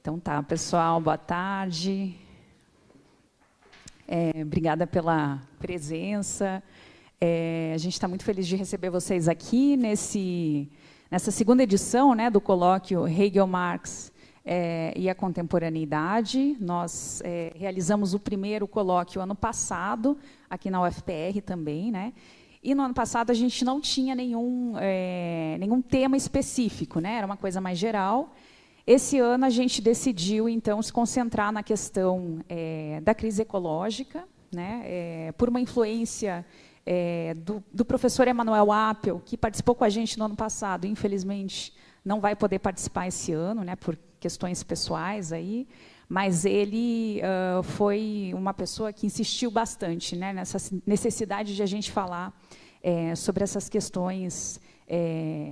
Então tá, pessoal, boa tarde. Obrigada pela presença. A gente está muito feliz de receber vocês aqui nessa segunda edição, né, do colóquio Hegel, Marx e a Contemporaneidade. Nós realizamos o primeiro colóquio ano passado, aqui na UFPR também, né? E no ano passado a gente não tinha nenhum tema específico, né? Era uma coisa mais geral. Esse ano a gente decidiu, então, se concentrar na questão da crise ecológica, né? Por uma influência do professor Emanuel Appel, que participou com a gente no ano passado, infelizmente não vai poder participar esse ano, né, por questões pessoais aí, mas ele foi uma pessoa que insistiu bastante, né, nessa necessidade de a gente falar sobre essas questões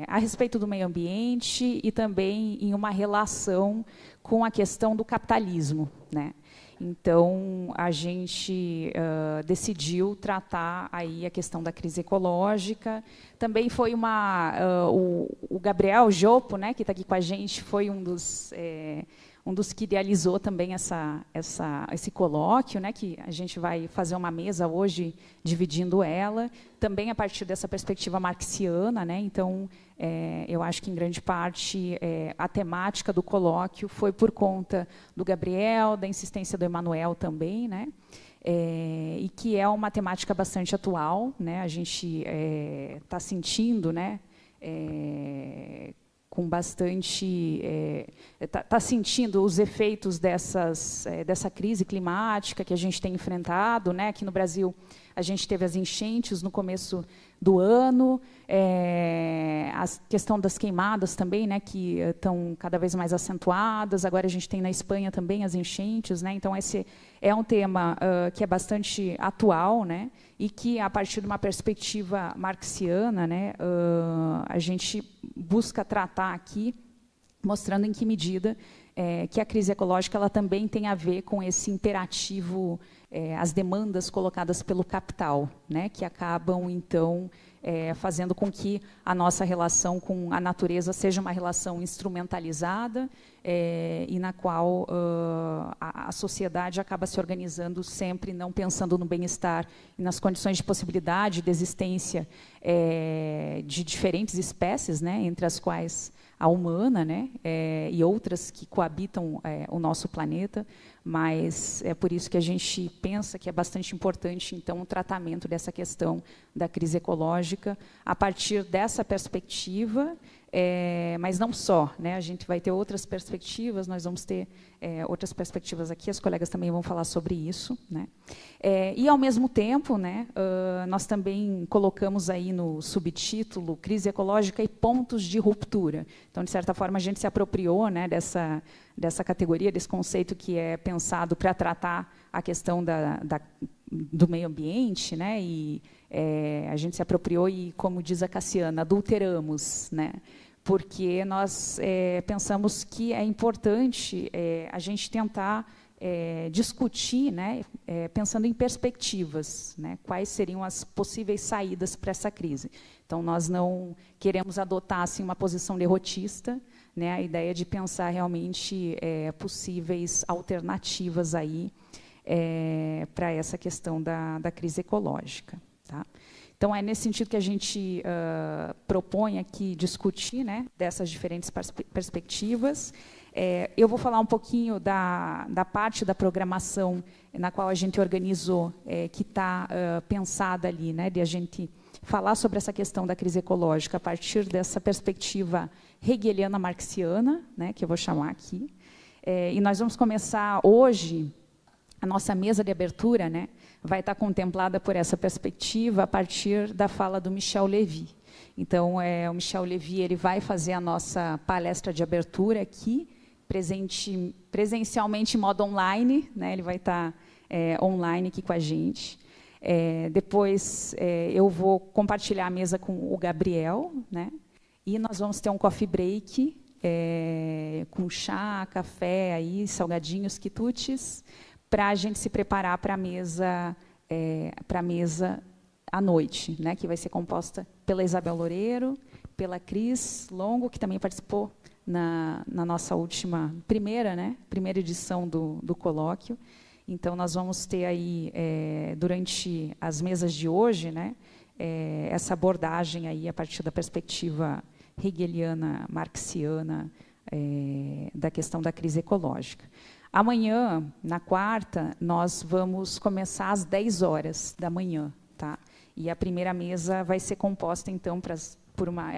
a respeito do meio ambiente e também em uma relação com a questão do capitalismo, né? Então, a gente decidiu tratar aí a questão da crise ecológica. Também foi o Gabriel Jopo, né, que está aqui com a gente, foi um dos que idealizou também esse colóquio, né, que a gente vai fazer uma mesa hoje dividindo ela, também a partir dessa perspectiva marxiana, né? Então, eu acho que, em grande parte, a temática do colóquio foi por conta do Gabriel, da insistência do Emanuel também, né? E que é uma temática bastante atual, né? A gente está sentindo, né, com bastante... Está sentindo os efeitos dessa crise climática que a gente tem enfrentado, né? Aqui no Brasil, a gente teve as enchentes no começo do ano, a questão das queimadas também, né, que estão cada vez mais acentuadas. Agora a gente tem na Espanha também as enchentes, né? Então esse é um tema que é bastante atual, né, e que, a partir de uma perspectiva marxiana, né, a gente busca tratar aqui, mostrando em que medida que a crise ecológica ela também tem a ver com esse imperativo, as demandas colocadas pelo capital, né, que acabam, então, fazendo com que a nossa relação com a natureza seja uma relação instrumentalizada e na qual a sociedade acaba se organizando sempre não pensando no bem-estar e nas condições de possibilidade de existência de diferentes espécies, né, entre as quais a humana, né, e outras que coabitam o nosso planeta, mas é por isso que a gente pensa que é bastante importante, então, o tratamento dessa questão da crise ecológica a partir dessa perspectiva, mas não só, né, a gente vai ter outras perspectivas, nós vamos ter outras perspectivas aqui, as colegas também vão falar sobre isso, né. E, ao mesmo tempo, né, nós também colocamos aí no subtítulo Crise Ecológica e Pontos de Ruptura. Então, de certa forma, a gente se apropriou, né, dessa categoria, desse conceito que é pensado para tratar a questão do meio ambiente, né, e a gente se apropriou e, como diz a Cassiana, adulteramos, né, porque nós pensamos que é importante a gente tentar discutir, né, pensando em perspectivas, né, quais seriam as possíveis saídas para essa crise. Então, nós não queremos adotar assim, uma posição derrotista, né, a ideia de pensar realmente possíveis alternativas aí para essa questão da crise ecológica. Tá? Então, é nesse sentido que a gente propõe aqui discutir, né, dessas diferentes perspectivas. Eu vou falar um pouquinho da parte da programação na qual a gente organizou, que está pensada ali, né, de a gente falar sobre essa questão da crise ecológica a partir dessa perspectiva hegeliana marxiana, né, que eu vou chamar aqui. E nós vamos começar hoje, a nossa mesa de abertura, né, vai estar contemplada por essa perspectiva a partir da fala do Michel Levy. Então, o Michel Levy ele vai fazer a nossa palestra de abertura aqui, presencialmente em modo online, né, ele vai estar online aqui com a gente. Depois, eu vou compartilhar a mesa com o Gabriel, né, e nós vamos ter um coffee break, com chá, café, aí, salgadinhos, quitutes, para a gente se preparar para a mesa à noite, né, que vai ser composta pela Isabel Loureiro, pela Cris Longo, que também participou na nossa primeira edição do colóquio. Então, nós vamos ter aí, durante as mesas de hoje, né, essa abordagem aí a partir da perspectiva hegeliana, marxiana, da questão da crise ecológica. Amanhã, na quarta, nós vamos começar às 10 horas da manhã, tá? E a primeira mesa vai ser composta, então,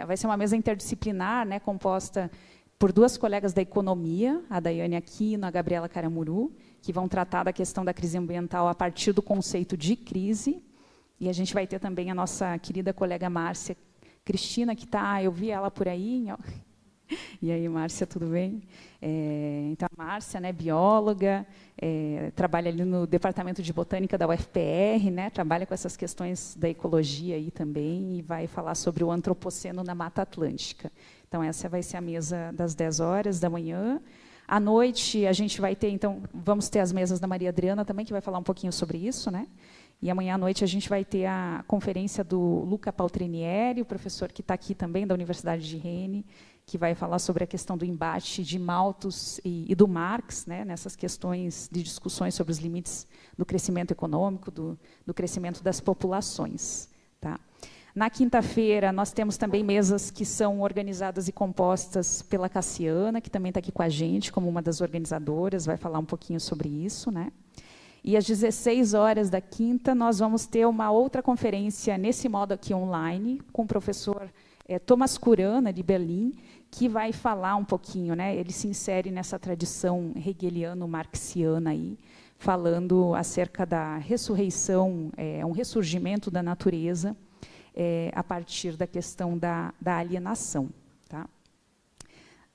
vai ser uma mesa interdisciplinar, né, composta por 2 colegas da economia, a Daiane Aquino, a Gabriela Caramuru, que vão tratar da questão da crise ambiental a partir do conceito de crise. E a gente vai ter também a nossa querida colega Márcia Cristina, que está, eu vi ela por aí. E aí, Márcia, tudo bem? Então, a Márcia, né, bióloga, trabalha ali no Departamento de Botânica da UFPR, né, trabalha com essas questões da ecologia aí também, e vai falar sobre o antropoceno na Mata Atlântica. Então, essa vai ser a mesa das 10 horas da manhã. À noite, a gente vai ter, então, vamos ter as mesas da Maria Adriana também, que vai falar um pouquinho sobre isso, né? E amanhã à noite a gente vai ter a conferência do Luca Paltrinieri, o professor que está aqui também, da Universidade de Rennes, que vai falar sobre a questão do embate de Malthus e do Marx, né, nessas questões de discussões sobre os limites do crescimento econômico, do crescimento das populações. Tá? Na quinta-feira, nós temos também mesas que são organizadas e compostas pela Cassiana, que também está aqui com a gente, como uma das organizadoras, vai falar um pouquinho sobre isso, né? E às 16 horas da quinta, nós vamos ter uma outra conferência, nesse modo aqui online, com o professor Thomas Curana, de Berlim, que vai falar um pouquinho, né? Ele se insere nessa tradição hegeliano-marxiana, aí, falando acerca da ressurreição, um ressurgimento da natureza, a partir da questão da alienação. Tá?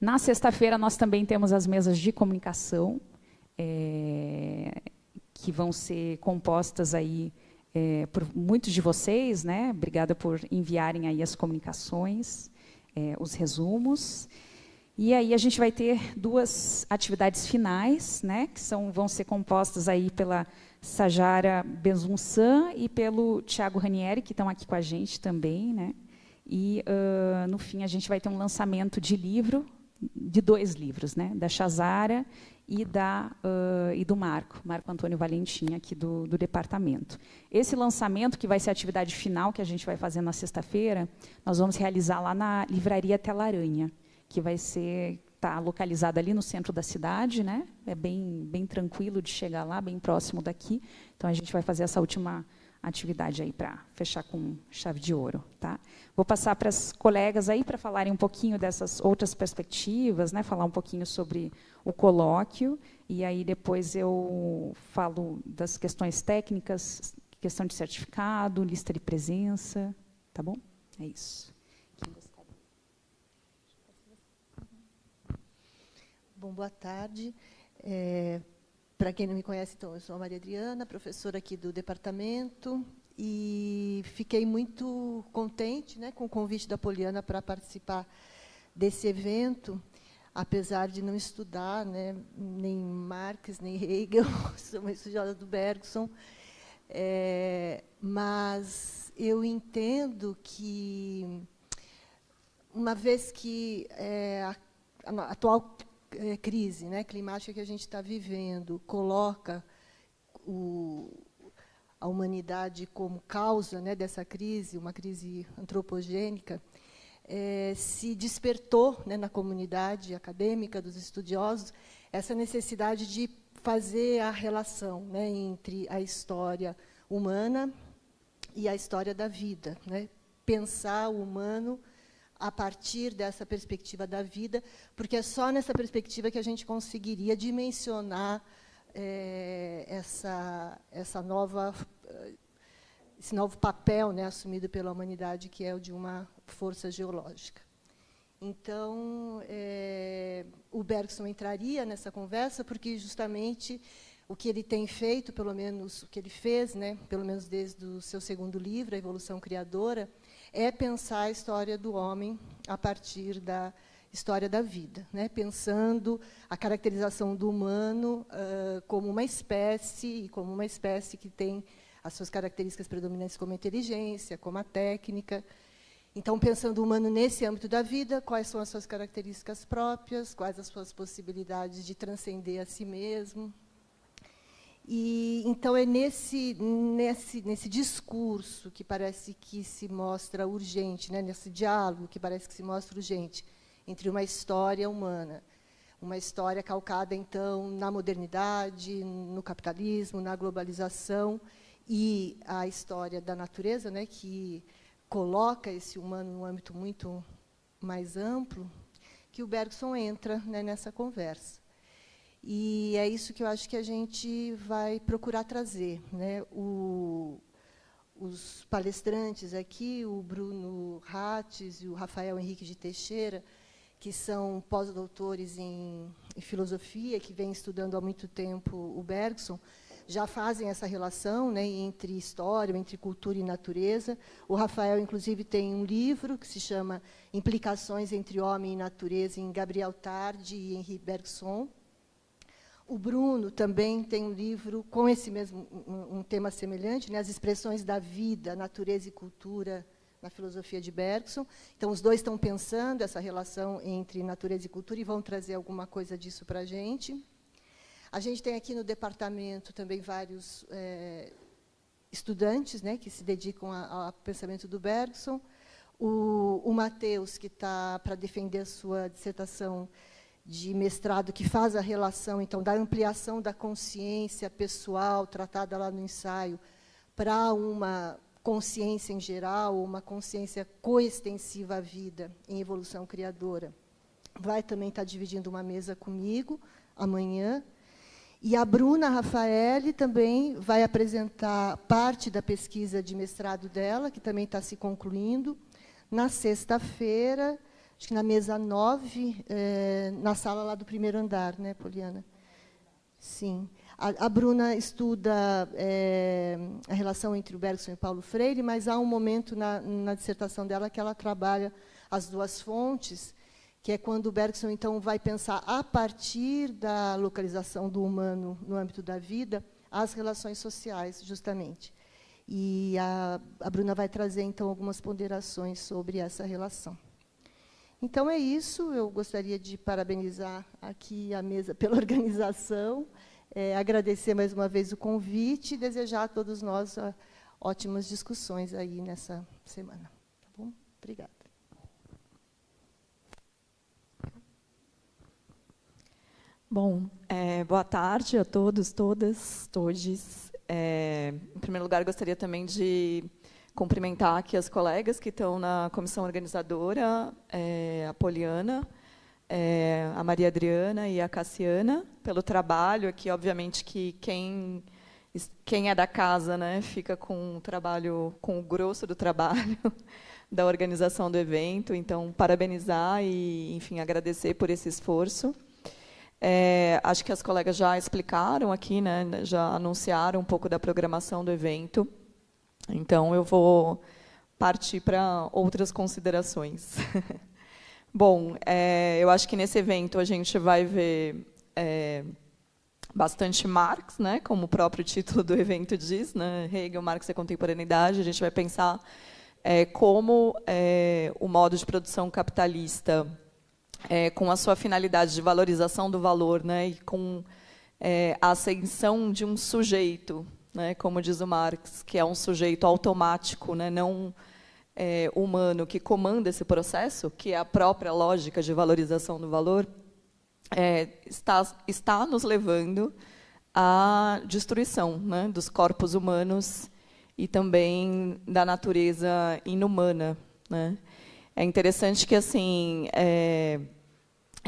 Na sexta-feira, nós também temos as mesas de comunicação, que vão ser compostas aí, por muitos de vocês, né? Obrigada por enviarem aí as comunicações, os resumos. E aí a gente vai ter 2 atividades finais, né? Que vão ser compostas aí pela Sajara Bezunsan e pelo Tiago Ranieri, que estão aqui com a gente também, né? E, no fim, a gente vai ter um lançamento de 2 livros, né? Da Chazara e do Marco Antônio Valentim, aqui do departamento. Esse lançamento, que vai ser a atividade final que a gente vai fazer na sexta-feira, nós vamos realizar lá na Livraria Tela-Aranha, que vai tá localizada ali no centro da cidade, né? É bem tranquilo de chegar lá, bem próximo daqui. Então, a gente vai fazer essa última atividade aí para fechar com chave de ouro. Tá? Vou passar para as colegas aí para falarem um pouquinho dessas outras perspectivas, né? Falar um pouquinho sobre o colóquio, e aí depois eu falo das questões técnicas, questão de certificado, lista de presença. Tá bom? É isso. Bom, boa tarde. Para quem não me conhece, então, eu sou a Maria Adriana, professora aqui do departamento, e fiquei muito contente, né, com o convite da Poliana para participar desse evento, apesar de não estudar, né, nem Marx, nem Hegel, sou uma estudiosa do Bergson, mas eu entendo que, uma vez que a atual crise, né, climática que a gente está vivendo coloca a humanidade como causa, né, dessa crise, uma crise antropogênica, se despertou, né, na comunidade acadêmica, dos estudiosos, essa necessidade de fazer a relação, né, entre a história humana e a história da vida, né, pensar o humano a partir dessa perspectiva da vida, porque é só nessa perspectiva que a gente conseguiria dimensionar esse novo papel, né, assumido pela humanidade, que é o de uma força geológica. Então, o Bergson entraria nessa conversa, porque justamente o que ele tem feito, pelo menos o que ele fez, né, pelo menos desde o seu segundo livro, A Evolução Criadora, é pensar a história do homem a partir da história da vida, né? Pensando a caracterização do humano como uma espécie que tem as suas características predominantes como a inteligência, como a técnica, Então, pensando o humano nesse âmbito da vida, quais são as suas características próprias, quais as suas possibilidades de transcender a si mesmo. E, então, é nesse discurso que parece que se mostra urgente, né, nesse diálogo que parece que se mostra urgente, entre uma história humana, uma história calcada, então, na modernidade, no capitalismo, na globalização, e a história da natureza, né, que coloca esse humano num âmbito muito mais amplo, que o Bergson entra, né, nessa conversa. E é isso que eu acho que a gente vai procurar trazer, né? Os palestrantes aqui, o Bruno Rates e o Rafael Henrique de Teixeira, que são pós-doutores em filosofia, que vêm estudando há muito tempo o Bergson, já fazem essa relação, né, entre história, entre cultura e natureza. O Rafael, inclusive, tem um livro que se chama Implicações entre Homem e Natureza, em Gabriel Tarde e Henri Bergson. O Bruno também tem um livro com esse mesmo um tema semelhante, né, As Expressões da Vida, Natureza e Cultura, na filosofia de Bergson. Então, os dois estão pensando essa relação entre natureza e cultura e vão trazer alguma coisa disso para a gente. A gente tem aqui no departamento também vários estudantes, né, que se dedicam ao pensamento do Bergson. O Matheus, que está para defender a sua dissertação de mestrado, que faz a relação, então, da ampliação da consciência pessoal, tratada lá no ensaio, para uma consciência em geral, uma consciência coextensiva à vida, em evolução criadora. Vai também estar dividindo uma mesa comigo, amanhã. E a Bruna Rafaeli também vai apresentar parte da pesquisa de mestrado dela, que também está se concluindo, na sexta-feira, acho que na mesa 9, na sala lá do primeiro andar, né, Poliana? Sim. A Bruna estuda a relação entre o Bergson e Paulo Freire, mas há um momento na dissertação dela que ela trabalha as duas fontes, que é quando o Bergson, então, vai pensar, a partir da localização do humano no âmbito da vida, as relações sociais, justamente. E a Bruna vai trazer, então, algumas ponderações sobre essa relação. Então, é isso. Eu gostaria de parabenizar aqui a mesa pela organização, agradecer mais uma vez o convite e desejar a todos nós ótimas discussões aí nessa semana. Tá bom? Obrigada. Bom, boa tarde a todos, todas, todes. Em primeiro lugar, gostaria também de cumprimentar aqui as colegas que estão na comissão organizadora, a Poliana, a Maria Adriana e a Cassiana, pelo trabalho aqui. Obviamente que quem é da casa, né, fica com o trabalho, com o grosso do trabalho da organização do evento. Então, parabenizar e, enfim, agradecer por esse esforço. Acho que as colegas já explicaram aqui, né, já anunciaram um pouco da programação do evento. Então, eu vou partir para outras considerações. Bom, eu acho que nesse evento a gente vai ver bastante Marx, né, como o próprio título do evento diz, né, Hegel, Marx e a Contemporaneidade. A gente vai pensar como o modo de produção capitalista, com a sua finalidade de valorização do valor, né, e com a ascensão de um sujeito, né, como diz o Marx, que é um sujeito automático, né, não humano, que comanda esse processo, que é a própria lógica de valorização do valor, está nos levando à destruição, né, dos corpos humanos e também da natureza inumana, né. É interessante que, assim,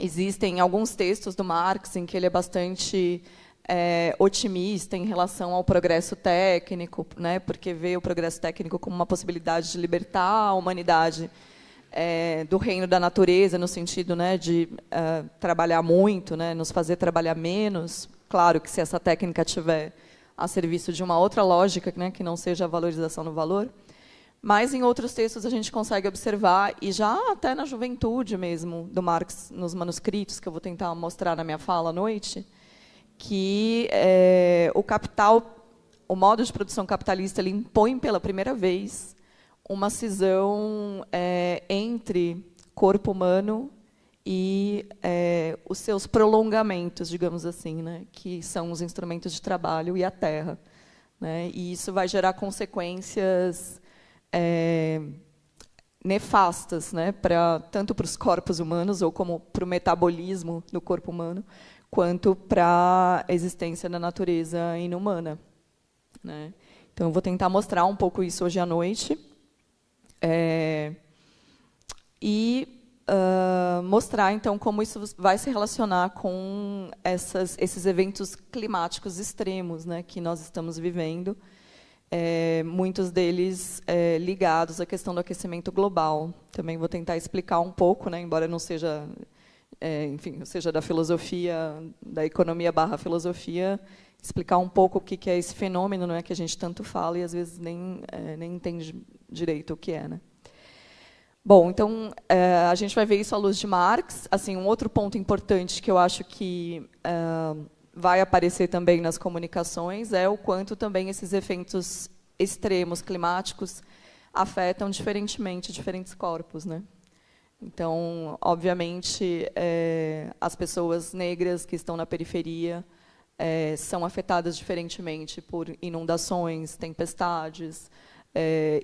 existem alguns textos do Marx em que ele é bastante otimista em relação ao progresso técnico, né, porque vê o progresso técnico como uma possibilidade de libertar a humanidade do reino da natureza, no sentido, né, de trabalhar muito, né, nos fazer trabalhar menos. Claro que se essa técnica estiver a serviço de uma outra lógica, né, que não seja a valorização do valor. Mas, em outros textos, a gente consegue observar, e já até na juventude mesmo, do Marx, nos manuscritos, que eu vou tentar mostrar na minha fala à noite, que o capital, o modo de produção capitalista, ele impõe pela primeira vez uma cisão entre corpo humano e os seus prolongamentos, digamos assim, né, que são os instrumentos de trabalho e a terra, né, e isso vai gerar consequências nefastas, né, tanto para os corpos humanos, ou como para o metabolismo do corpo humano, quanto para a existência da natureza inumana, né. Então, eu vou tentar mostrar um pouco isso hoje à noite, e mostrar, então, como isso vai se relacionar com esses eventos climáticos extremos, né, que nós estamos vivendo, muitos deles ligados à questão do aquecimento global. Também vou tentar explicar um pouco, né, embora não seja, enfim, seja da filosofia, da economia / filosofia, explicar um pouco o que é esse fenômeno, não é, que a gente tanto fala e às vezes nem entende direito o que é, né? Bom, então, a gente vai ver isso à luz de Marx. Assim, um outro ponto importante que eu acho que vai aparecer também nas comunicações é o quanto também esses eventos extremos climáticos afetam diferentemente diferentes corpos, né? Então, obviamente, as pessoas negras que estão na periferia são afetadas diferentemente por inundações, tempestades,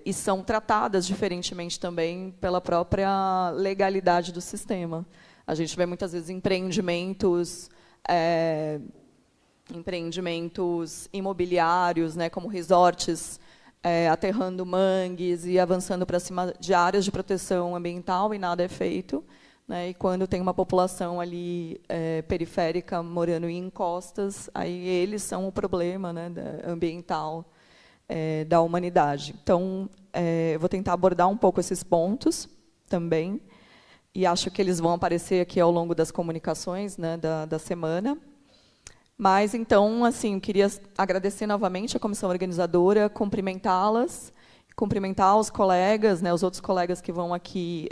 e são tratadas diferentemente também pela própria legalidade do sistema. A gente vê muitas vezes empreendimentos imobiliários, né, como resorts, aterrando mangues e avançando para cima de áreas de proteção ambiental, e nada é feito, né, e quando tem uma população ali periférica morando em encostas, aí eles são o problema, né, ambiental da humanidade. Então, eu vou tentar abordar um pouco esses pontos também, e acho que eles vão aparecer aqui ao longo das comunicações, né, da semana. Mas, então, assim, eu queria agradecer novamente a comissão organizadora, cumprimentá-las, cumprimentar os colegas, né, os outros colegas que vão aqui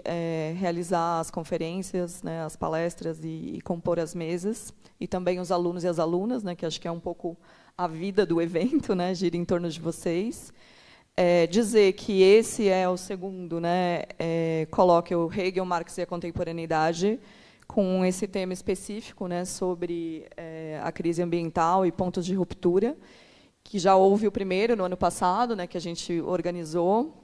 realizar as conferências, né, as palestras e compor as mesas, e também os alunos e as alunas, né, que acho que é um pouco a vida do evento, né, gira em torno de vocês. Dizer que esse é o segundo, né, colóquio Hegel, Marx e a Contemporaneidade, com esse tema específico, né, sobre a crise ambiental e pontos de ruptura, que já houve o primeiro no ano passado, né, que a gente organizou,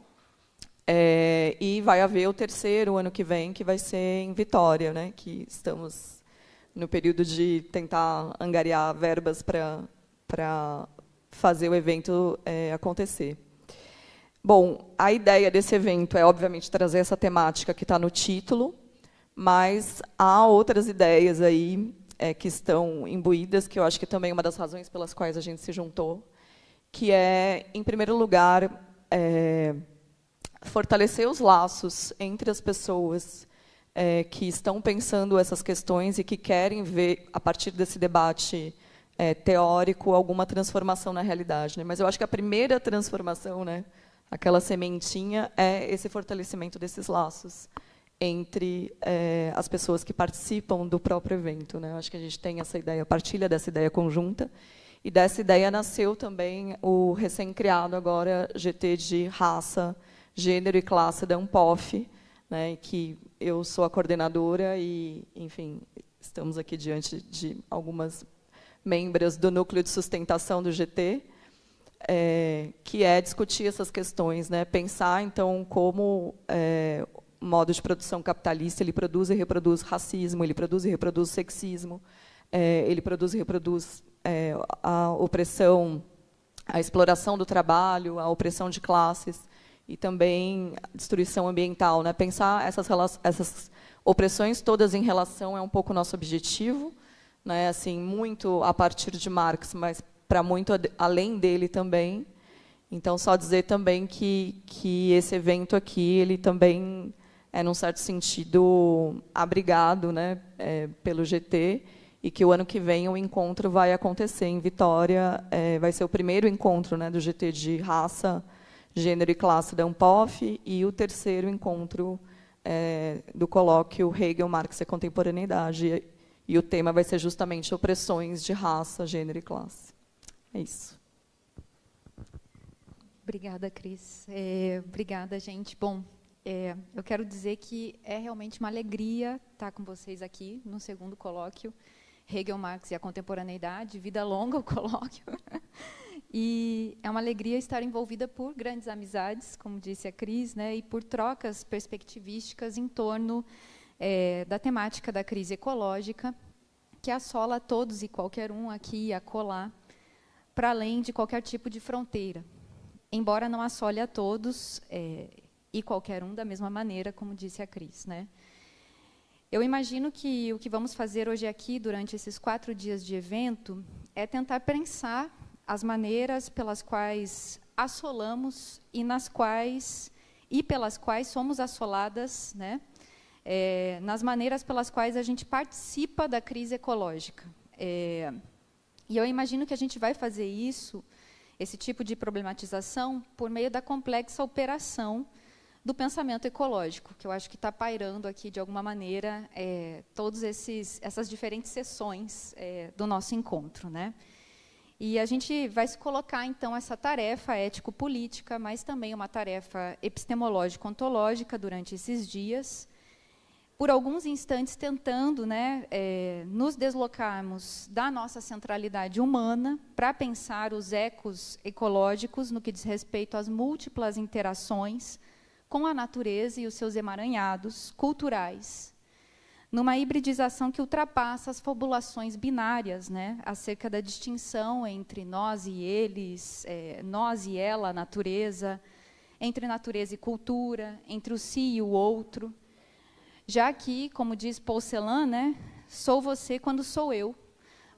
e vai haver o terceiro ano que vem, que vai ser em Vitória, né, que estamos no período de tentar angariar verbas para fazer o evento acontecer. Bom, a ideia desse evento é, obviamente, trazer essa temática que está no título, mas há outras ideias aí que estão imbuídas, que eu acho que também é uma das razões pelas quais a gente se juntou, que é, em primeiro lugar, fortalecer os laços entre as pessoas que estão pensando essas questões e que querem ver, a partir desse debate teórico, alguma transformação na realidade, né? Mas eu acho que a primeira transformação, né, aquela sementinha, é esse fortalecimento desses laços entre as pessoas que participam do próprio evento, né? Eu acho que a gente tem essa ideia, partilha dessa ideia conjunta, e dessa ideia nasceu também o recém-criado agora GT de Raça, Gênero e Classe da Unpof, né, que eu sou a coordenadora e, enfim, estamos aqui diante de algumas membros do núcleo de sustentação do GT, que é discutir essas questões, né, pensar, então, como o modo de produção capitalista ele produz e reproduz racismo, ele produz e reproduz sexismo, ele produz e reproduz a opressão, a exploração do trabalho, a opressão de classes e também a destruição ambiental, né? Pensar essas opressões todas em relação é um pouco o nosso objetivo, né? Assim, muito a partir de Marx, mas para muito além dele também. Então, só dizer também que esse evento aqui ele também é, num certo sentido, abrigado, né, pelo GT, e que o ano que vem o encontro vai acontecer em Vitória, vai ser o primeiro encontro, né, do GT de Raça, Gênero e Classe da Unpof, e o terceiro encontro do colóquio Hegel, Marx e Contemporaneidade, e o tema vai ser justamente opressões de raça, gênero e classe. É isso. Obrigada, Cris. Obrigada, gente. Bom, eu quero dizer que é realmente uma alegria estar com vocês aqui no segundo colóquio, Hegel, Marx e a Contemporaneidade, vida longa o colóquio. E é uma alegria estar envolvida por grandes amizades, como disse a Cris, né, e por trocas perspectivísticas em torno da temática da crise ecológica, que assola todos e qualquer um aqui e acolá, para além de qualquer tipo de fronteira, embora não assole a todos e qualquer um da mesma maneira, como disse a Cris, né? Eu imagino que o que vamos fazer hoje aqui, durante esses 4 dias de evento, é tentar pensar as maneiras pelas quais assolamos e pelas quais somos assoladas, né? Nas maneiras pelas quais a gente participa da crise ecológica. E eu imagino que a gente vai fazer isso, esse tipo de problematização, por meio da complexa operação do pensamento ecológico, que eu acho que está pairando aqui, de alguma maneira, todas essas diferentes sessões do nosso encontro, né? E a gente vai se colocar, então, essa tarefa ético-política, mas também uma tarefa epistemológico-ontológica durante esses dias, por alguns instantes tentando, né, nos deslocarmos da nossa centralidade humana para pensar os ecos ecológicos no que diz respeito às múltiplas interações com a natureza e os seus emaranhados culturais, numa hibridização que ultrapassa as fabulações binárias, né, acerca da distinção entre nós e eles, nós e ela, a natureza, entre natureza e cultura, entre o si e o outro, já que, como diz Paul Celan, né, sou você quando sou eu,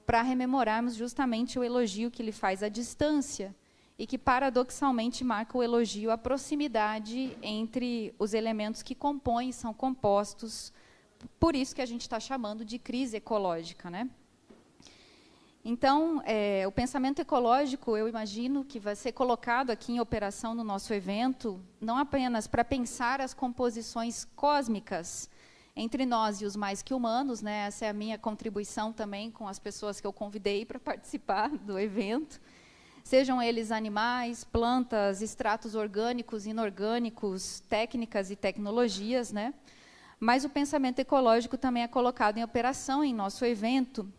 para rememorarmos justamente o elogio que ele faz à distância e que, paradoxalmente, marca o elogio à proximidade entre os elementos que compõem e são compostos, por isso que a gente está chamando de crise ecológica, né? Então, o pensamento ecológico, eu imagino que vai ser colocado aqui em operação no nosso evento, não apenas para pensar as composições cósmicas entre nós e os mais que humanos, né? Essa é a minha contribuição também com as pessoas que eu convidei para participar do evento, sejam eles animais, plantas, extratos orgânicos, inorgânicos, técnicas e tecnologias, né? Mas o pensamento ecológico também é colocado em operação em nosso evento,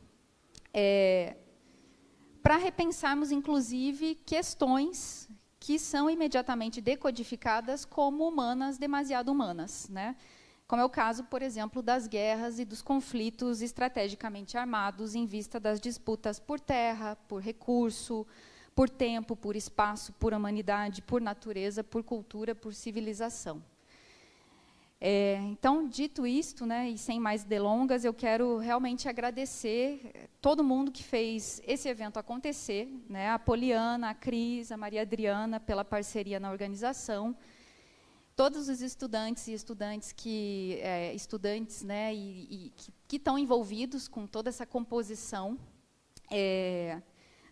para repensarmos, inclusive, questões que são imediatamente decodificadas como humanas, demasiado humanas, né? Como é o caso, por exemplo, das guerras e dos conflitos estrategicamente armados em vista das disputas por terra, por recurso, por tempo, por espaço, por humanidade, por natureza, por cultura, por civilização. Então, dito isto, né, e sem mais delongas, eu quero realmente agradecer todo mundo que fez esse evento acontecer, né, a Poliana, a Cris, a Maria Adriana, pela parceria na organização, todos os estudantes e estudantes né, que estão envolvidos com toda essa composição,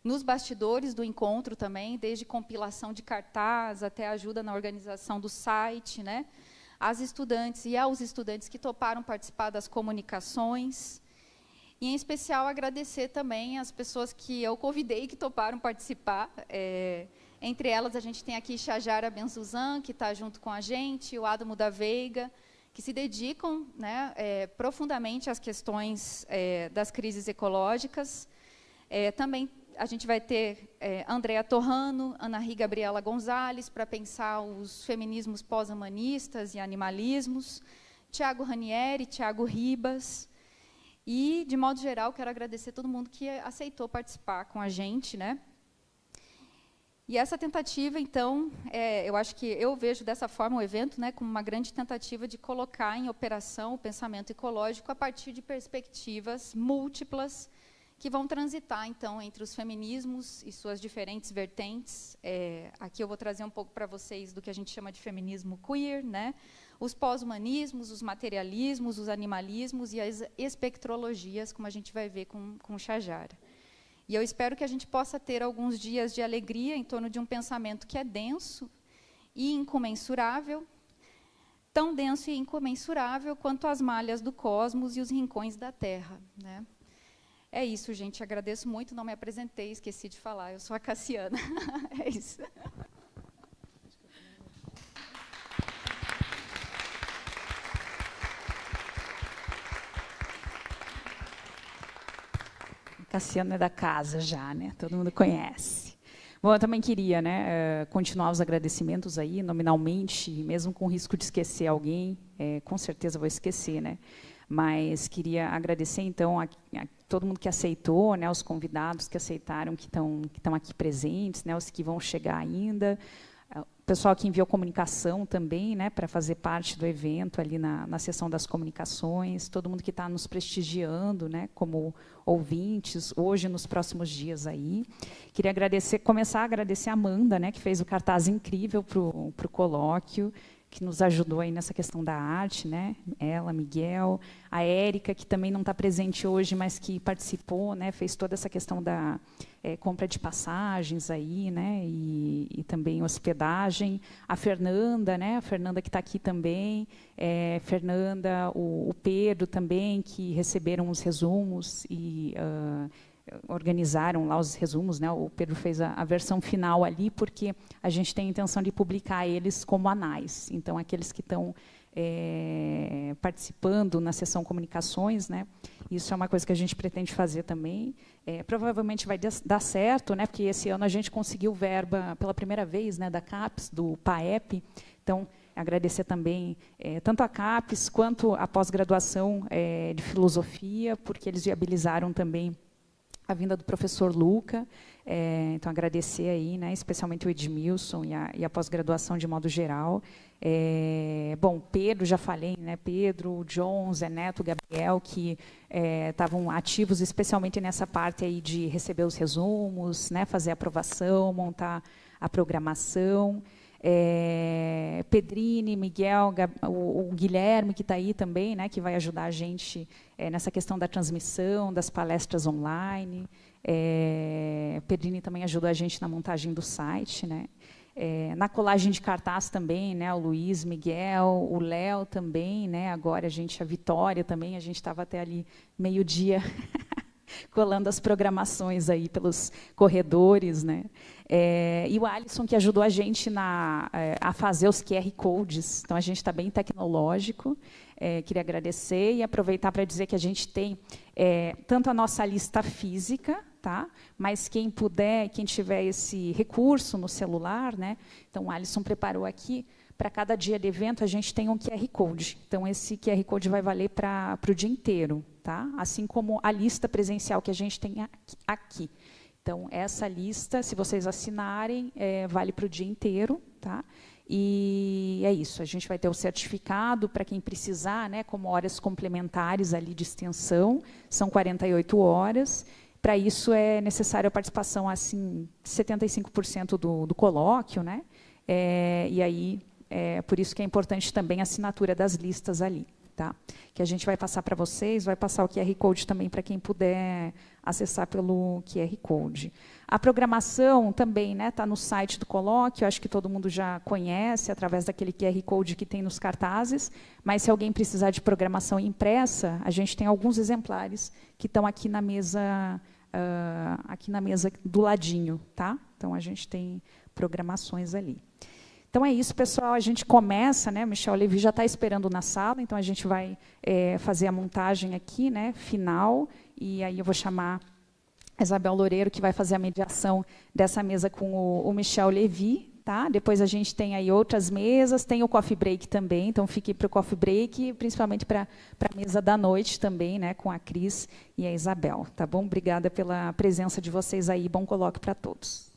nos bastidores do encontro também, desde compilação de cartaz até ajuda na organização do site, né, às estudantes e aos estudantes que toparam participar das comunicações, e, em especial, agradecer também as pessoas que eu convidei que toparam participar. Entre elas, a gente tem aqui Shajara Benzuzan, que está junto com a gente, o Adamo da Veiga, que se dedicam, né, profundamente às questões das crises ecológicas. Também a gente vai ter Andrea Torrano, Anahy Gabriela Gonzalez, para pensar os feminismos pós-humanistas e animalismos, Tiago Ranieri, Tiago Ribas, e, de modo geral, quero agradecer todo mundo que aceitou participar com a gente, né? E essa tentativa, então, eu acho que eu vejo dessa forma o evento, né, como uma grande tentativa de colocar em operação o pensamento ecológico a partir de perspectivas múltiplas, que vão transitar, então, entre os feminismos e suas diferentes vertentes. Aqui eu vou trazer um pouco para vocês do que a gente chama de feminismo queer, né? Os pós-humanismos, os materialismos, os animalismos e as espectrologias, como a gente vai ver com Shajara. E eu espero que a gente possa ter alguns dias de alegria em torno de um pensamento que é denso e incomensurável, tão denso e incomensurável quanto as malhas do cosmos e os rincões da Terra, né? É isso, gente. Agradeço muito. Não me apresentei, esqueci de falar. Eu sou a Cassiana. É isso. Cassiano é da casa já, né? Todo mundo conhece. Bom, eu também queria, né, continuar os agradecimentos aí, nominalmente, mesmo com o risco de esquecer alguém, com certeza vou esquecer, né? Mas queria agradecer, então, a todo mundo que aceitou, né, os convidados que aceitaram, que estão aqui presentes, né, os que vão chegar ainda, o pessoal que enviou comunicação também, né, para fazer parte do evento ali na sessão das comunicações, todo mundo que está nos prestigiando, né, como ouvintes, hoje, nos próximos dias aí. Queria começar a agradecer a Amanda, né, que fez o cartaz incrível para o colóquio, que nos ajudou aí nessa questão da arte, né? Ela, Miguel, a Érica, que também não está presente hoje, mas que participou, né? Fez toda essa questão da compra de passagens aí, né? E também hospedagem. A Fernanda, né? A Fernanda que está aqui também. Fernanda, o Pedro também, que receberam os resumos e organizaram lá os resumos, né? O Pedro fez a versão final ali, porque a gente tem a intenção de publicar eles como anais. Então, aqueles que estão participando na sessão comunicações, né? Isso é uma coisa que a gente pretende fazer também. Provavelmente vai dar certo, né? Porque esse ano a gente conseguiu verba pela primeira vez, né? Da CAPES, do PAEP. Então, agradecer também tanto a CAPES quanto a pós-graduação de filosofia, porque eles viabilizaram também a vinda do professor Luca, então agradecer aí, né, especialmente o Edmilson e a pós-graduação de modo geral. Bom, Pedro, já falei, né, Pedro, John, Zé Neto, Gabriel, que estavam ativos especialmente nessa parte aí de receber os resumos, né, fazer a aprovação, montar a programação. Pedrini, Miguel, o Guilherme, que está aí também, né, que vai ajudar a gente nessa questão da transmissão, das palestras online. Pedrini também ajudou a gente na montagem do site, né. Na colagem de cartaz também, né, o Luiz, Miguel, o Léo também, né, agora a Vitória também, a gente estava até ali meio-dia colando as programações aí pelos corredores, né. E o Alisson, que ajudou a gente a fazer os QR Codes. Então, a gente está bem tecnológico. Queria agradecer e aproveitar para dizer que a gente tem tanto a nossa lista física, tá? Mas quem puder, quem tiver esse recurso no celular, né? Então, o Alisson preparou aqui, para cada dia de evento, a gente tem um QR Code. Então, esse QR Code vai valer para o dia inteiro, tá? Assim como a lista presencial que a gente tem aqui. Então, essa lista, se vocês assinarem, vale para o dia inteiro, tá? E é isso, a gente vai ter o certificado para quem precisar, né, como horas complementares ali de extensão, são 48 horas. Para isso é necessário a participação, assim, 75% do colóquio, né? E aí, por isso que é importante também a assinatura das listas ali. Tá? Que a gente vai passar para vocês, vai passar o QR Code também para quem puder acessar pelo QR Code. A programação também está no site do colóquio, acho que todo mundo já conhece, através daquele QR Code que tem nos cartazes, mas se alguém precisar de programação impressa, a gente tem alguns exemplares que estão aqui na mesa do ladinho. Tá? Então, a gente tem programações ali. Então, é isso, pessoal. A gente começa, né? O Michel Levi já está esperando na sala, então a gente vai fazer a montagem aqui, né, final, e aí eu vou chamar a Isabel Loureiro, que vai fazer a mediação dessa mesa com o Michel Levi. Tá? Depois a gente tem aí outras mesas, tem o coffee break também, então fique para o coffee break, principalmente para a mesa da noite também, né, com a Cris e a Isabel. Tá bom? Obrigada pela presença de vocês aí. Bom colóquio para todos.